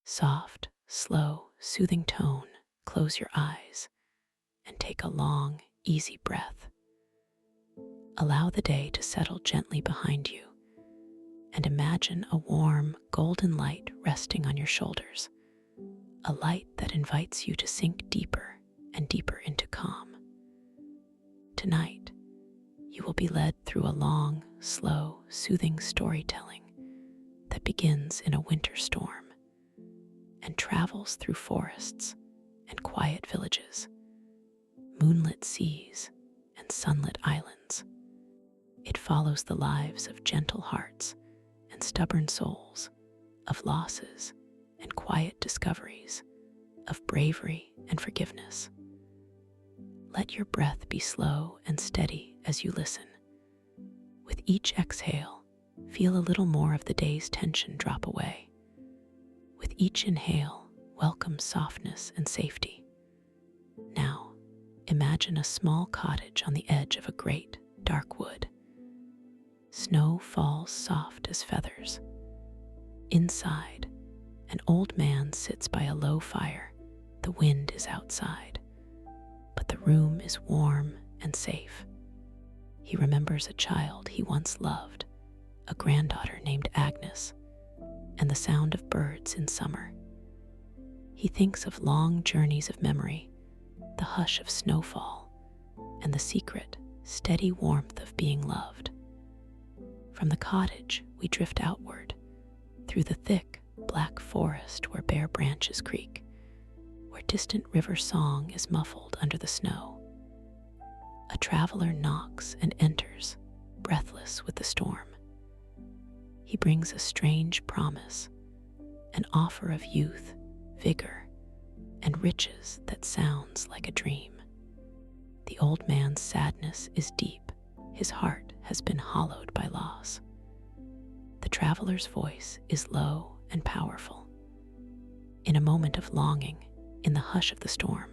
Soft, slow, soothing tone. Close your eyes and take a long, easy breath. Allow the day to settle gently behind you, and imagine a warm, golden light resting on your shoulders, a light that invites you to sink deeper and deeper into calm. Tonight, you will be led through a long, slow, soothing storytelling that begins in a winter storm and travels through forests and quiet villages, moonlit seas and sunlit islands. It follows the lives of gentle hearts and stubborn souls, of losses and quiet discoveries, of bravery and forgiveness. Let your breath be slow and steady as you listen. With each exhale, feel a little more of the day's tension drop away. With each inhale, welcome softness and safety. Now, imagine a small cottage on the edge of a great, dark wood. Snow falls soft as feathers. Inside, an old man sits by a low fire. The wind is outside, but the room is warm and safe. He remembers a child he once loved, a granddaughter named Agnes, and the sound of birds in summer. He thinks of long journeys of memory, the hush of snowfall, and the secret, steady warmth of being loved. From the cottage, we drift outward, through the thick, black forest where bare branches creak, where distant river song is muffled under the snow. A traveler knocks and enters, breathless with the storm. He brings a strange promise, an offer of youth, vigor, and riches that sounds like a dream. The old man's sadness is deep. His heart has been hollowed by loss. The traveler's voice is low and powerful. In a moment of longing, in the hush of the storm,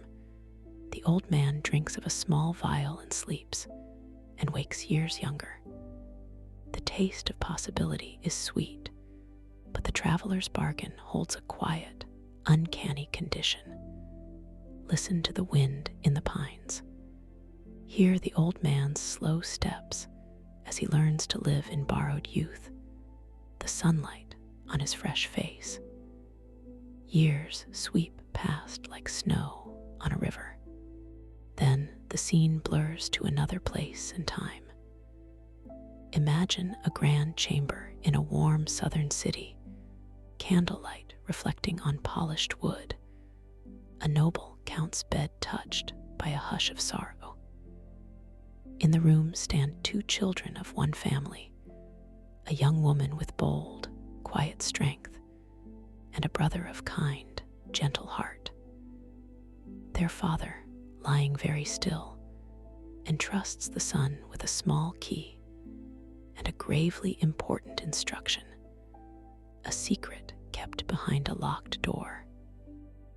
the old man drinks of a small vial and sleeps, and wakes years younger. The taste of possibility is sweet, but the traveler's bargain holds a quiet, uncanny condition. Listen to the wind in the pines. Hear the old man's slow steps as he learns to live in borrowed youth, the sunlight on his fresh face. Years sweep past like snow on a river. Then the scene blurs to another place and time. Imagine a grand chamber in a warm southern city, candlelight reflecting on polished wood, a noble count's bed touched by a hush of sorrow. In the room stand two children of one family, a young woman with bold, quiet strength, and a brother of kind, gentle heart. Their father, lying very still, entrusts the son with a small key and a gravely important instruction, a secret kept behind a locked door.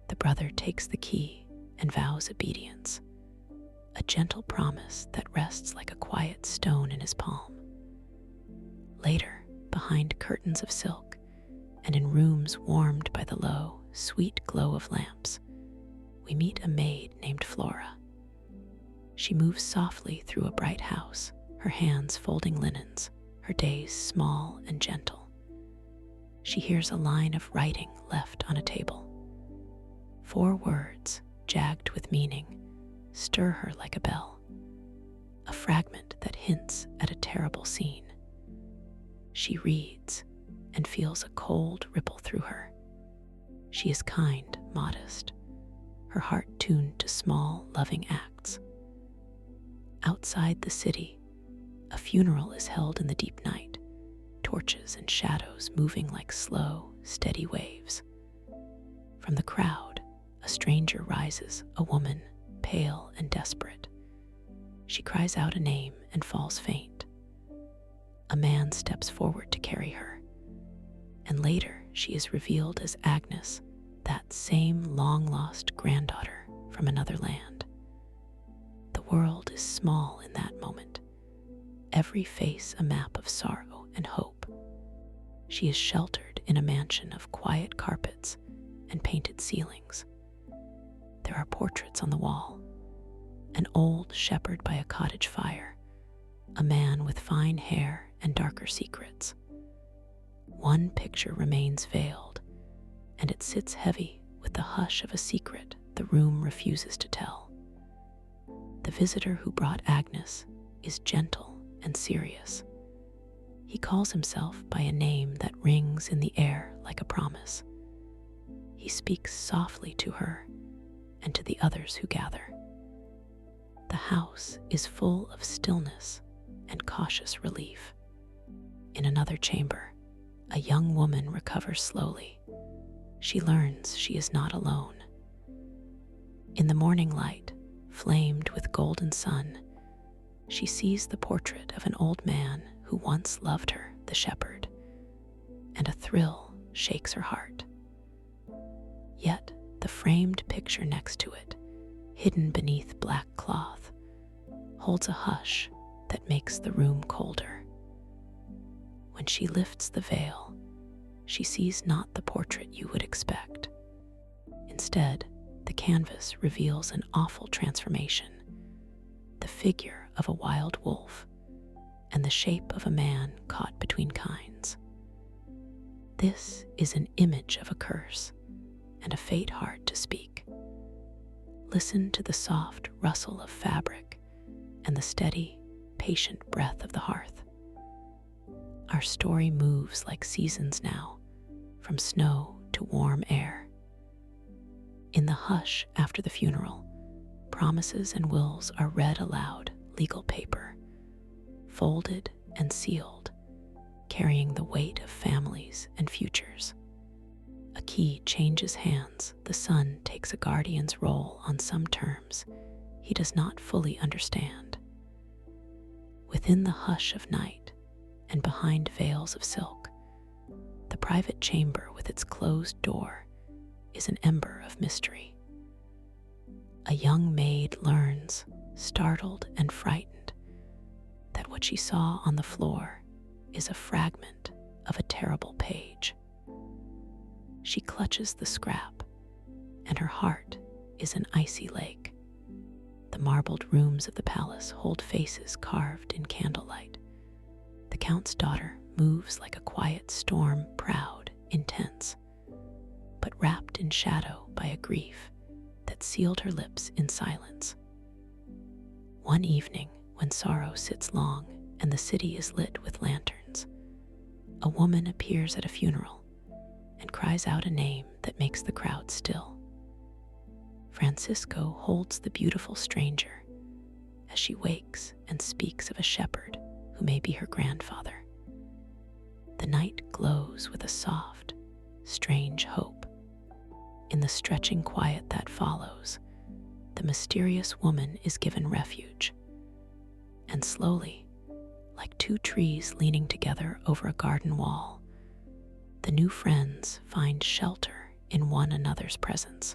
The brother takes the key and vows obedience, a gentle promise that rests like a quiet stone in his palm. Later, behind curtains of silk and in rooms warmed by the low, sweet glow of lamps, we meet a maid named Flora. She moves softly through a bright house, her hands folding linens, her days small and gentle. She hears a line of writing left on a table. 4 words, jagged with meaning, stir her like a bell, a fragment that hints at a terrible scene. She reads and feels a cold ripple through her. She is kind, modest, her heart tuned to small, loving acts. Outside the city, a funeral is held in the deep night, torches and shadows moving like slow, steady waves. From the crowd, a stranger rises, a woman, pale and desperate. She cries out a name and falls faint. A man steps forward to carry her, and later she is revealed as Agnes, that same long-lost granddaughter from another land. The world is small in that moment, every face a map of sorrow and hope. She is sheltered in a mansion of quiet carpets and painted ceilings. There are portraits on the wall: an old shepherd by a cottage fire, a man with fine hair and darker secrets. One picture remains veiled, and it sits heavy with the hush of a secret the room refuses to tell. The visitor who brought Agnes is gentle and serious. He calls himself by a name that rings in the air like a promise. He speaks softly to her and to the others who gather. The house is full of stillness and cautious relief. In another chamber, a young woman recovers slowly. She learns she is not alone. In the morning light, flamed with golden sun, she sees the portrait of an old man who once loved her, the shepherd, and a thrill shakes her heart. Yet the framed picture next to it, hidden beneath black cloth, holds a hush that makes the room colder. When she lifts the veil, she sees not the portrait you would expect. Instead, the canvas reveals an awful transformation: the figure of a wild wolf and the shape of a man caught between kinds. This is an image of a curse and a fate hard to speak. Listen to the soft rustle of fabric and the steady, patient breath of the hearth. Our story moves like seasons now, from snow to warm air. In the hush after the funeral, promises and wills are read aloud, legal paper, folded and sealed, carrying the weight of families and futures. A key changes hands. The son takes a guardian's role on some terms he does not fully understand. Within the hush of night and behind veils of silk, the private chamber with its closed door is an ember of mystery. A young maid learns, startled and frightened, that what she saw on the floor is a fragment of a terrible page. She clutches the scrap, and her heart is an icy lake. The marbled rooms of the palace hold faces carved in candlelight. The count's daughter moves like a quiet storm, proud, intense, but wrapped in shadow by a grief that sealed her lips in silence. One evening, when sorrow sits long and the city is lit with lanterns, a woman appears at a funeral and cries out a name that makes the crowd still. Francisco holds the beautiful stranger as she wakes and speaks of a shepherd who may be her grandfather. The night glows with a soft, strange hope. In the stretching quiet that follows, the mysterious woman is given refuge. And slowly, like two trees leaning together over a garden wall, the new friends find shelter in one another's presence.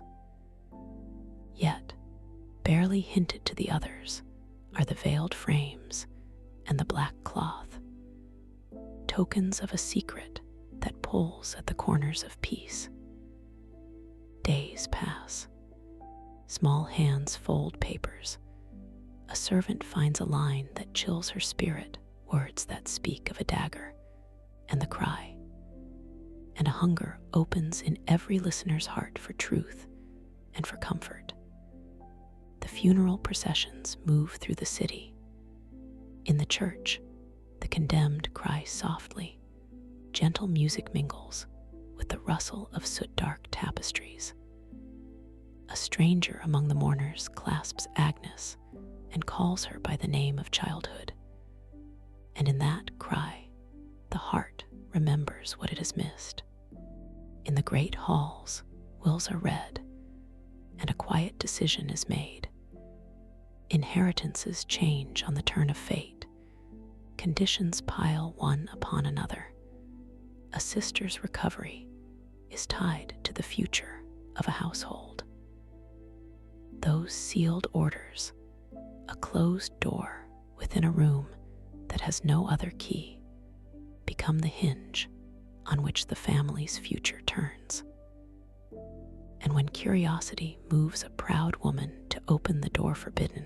Yet, barely hinted to the others are the veiled frames and the black cloth, tokens of a secret that pulls at the corners of peace. Days pass. Small hands fold papers. A servant finds a line that chills her spirit, words that speak of a dagger and the cry. And a hunger opens in every listener's heart for truth and for comfort. The funeral processions move through the city. In the church, the condemned cry softly. Gentle music mingles with the rustle of soot-dark tapestries. A stranger among the mourners clasps Agnes and calls her by the name of childhood. And in that cry, the heart remembers what it has missed. In the great halls, wills are read, and a quiet decision is made. Inheritances change on the turn of fate. Conditions pile one upon another. A sister's recovery is tied to the future of a household. Those sealed orders, a closed door within a room that has no other key, become the hinge on which the family's future turns. And when curiosity moves a proud woman to open the door forbidden,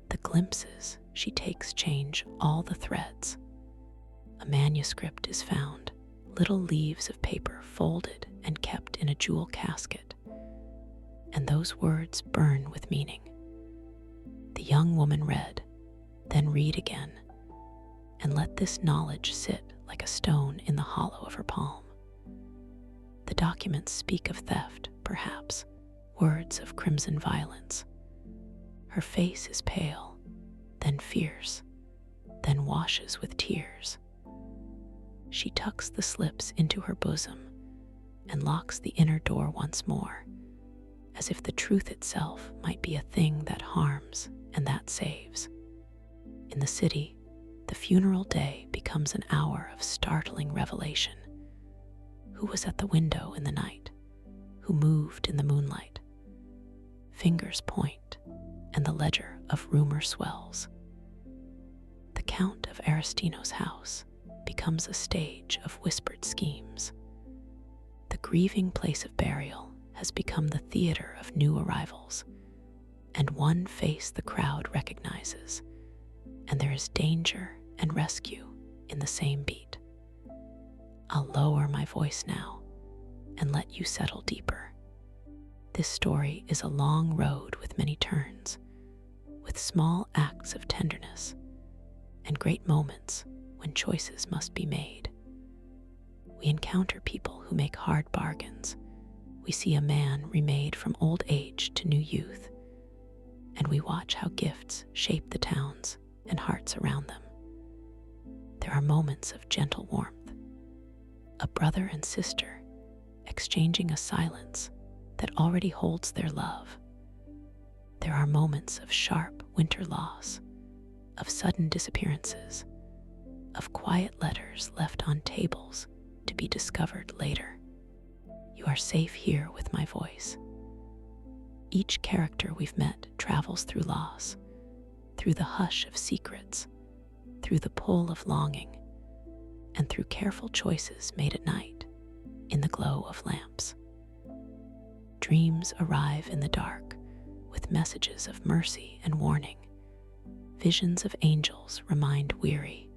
the glimpses she takes change all the threads. A manuscript is found, little leaves of paper folded and kept in a jewel casket, and those words burn with meaning. The young woman read, then read again, and let this knowledge sit like a stone in the hollow of her palm. The documents speak of theft, perhaps, words of crimson violence. Her face is pale, then fierce, then washes with tears. She tucks the slips into her bosom and locks the inner door once more, as if the truth itself might be a thing that harms and that saves. In the city, the funeral day becomes an hour of startling revelation. Who was at the window in the night? Who moved in the moonlight? Fingers point, and the ledger of rumor swells. The Count of Aristino's house becomes a stage of whispered schemes. The grieving place of burial has become the theater of new arrivals, and one face the crowd recognizes, and there is danger and rescue in the same beat. I'll lower my voice now and let you settle deeper. This story is a long road with many turns, with small acts of tenderness and great moments when choices must be made. We encounter people who make hard bargains. We see a man remade from old age to new youth, and we watch how gifts shape the towns and hearts around them. There are moments of gentle warmth, a brother and sister exchanging a silence that already holds their love. There are moments of sharp winter loss, of sudden disappearances, of quiet letters left on tables to be discovered later. You are safe here with my voice. Each character we've met travels through loss, through the hush of secrets, through the pull of longing, and through careful choices made at night in the glow of lamps. Dreams arrive in the dark with messages of mercy and warning. Visions of angels remind weary,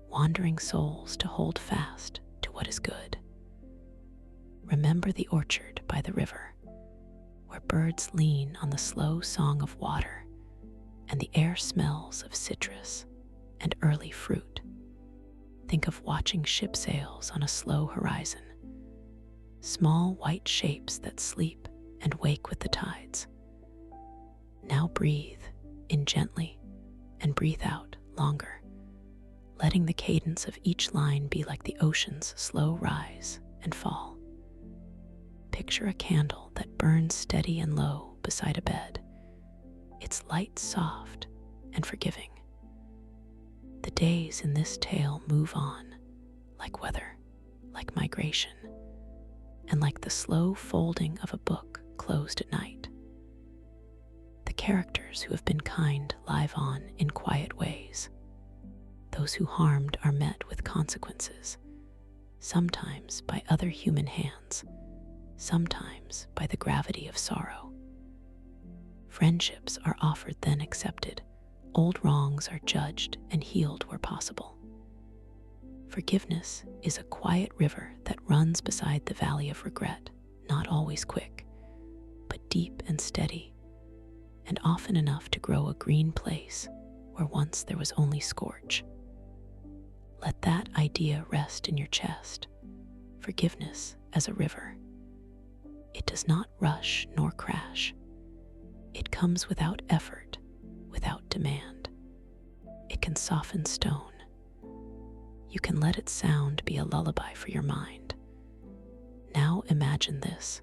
wandering souls to hold fast to what is good. Remember the orchard by the river, where birds lean on the slow song of water, and the air smells of citrus and early fruit. Think of watching ship sails on a slow horizon, small white shapes that sleep and wake with the tides. Now breathe in gently and breathe out longer, letting the cadence of each line be like the ocean's slow rise and fall. Picture a candle that burns steady and low beside a bed, its light soft and forgiving. The days in this tale move on, like weather, like migration, and like the slow folding of a book closed at night. The characters who have been kind live on in quiet ways. Those who harmed are met with consequences, sometimes by other human hands, sometimes by the gravity of sorrow. Friendships are offered then accepted. Old wrongs are judged and healed where possible. Forgiveness is a quiet river that runs beside the valley of regret, not always quick, but deep and steady, and often enough to grow a green place where once there was only scorch. Let that idea rest in your chest. Forgiveness as a river. It does not rush nor crash. It comes without effort, without demand. It can soften stone. You can let its sound be a lullaby for your mind. Now imagine this.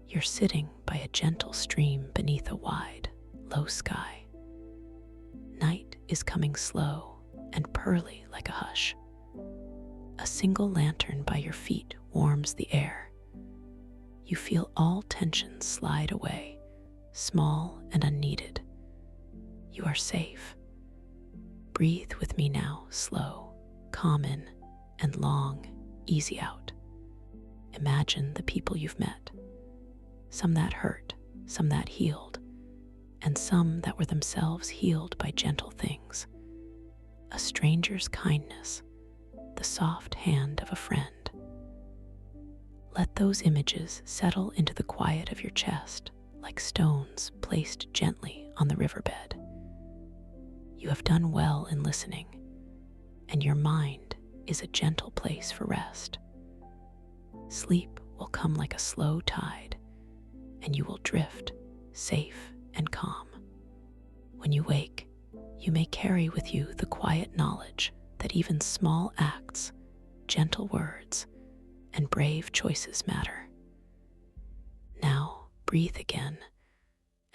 You're sitting by a gentle stream beneath a wide, low sky. Night is coming slow and pearly like a hush. A single lantern by your feet warms the air. You feel all tensions slide away, small and unneeded. You are safe. Breathe with me now, slow, calm in, and long, easy out. Imagine the people you've met, some that hurt, some that healed, and some that were themselves healed by gentle things. A stranger's kindness, the soft hand of a friend. Let those images settle into the quiet of your chest like stones placed gently on the riverbed. You have done well in listening, and your mind is a gentle place for rest. Sleep will come like a slow tide, and you will drift safe and calm. When you wake, you may carry with you the quiet knowledge that even small acts, gentle words, and brave choices matter. Now breathe again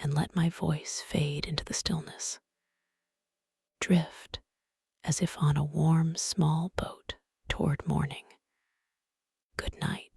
and let my voice fade into the stillness. Drift as if on a warm, small boat toward morning. Good night.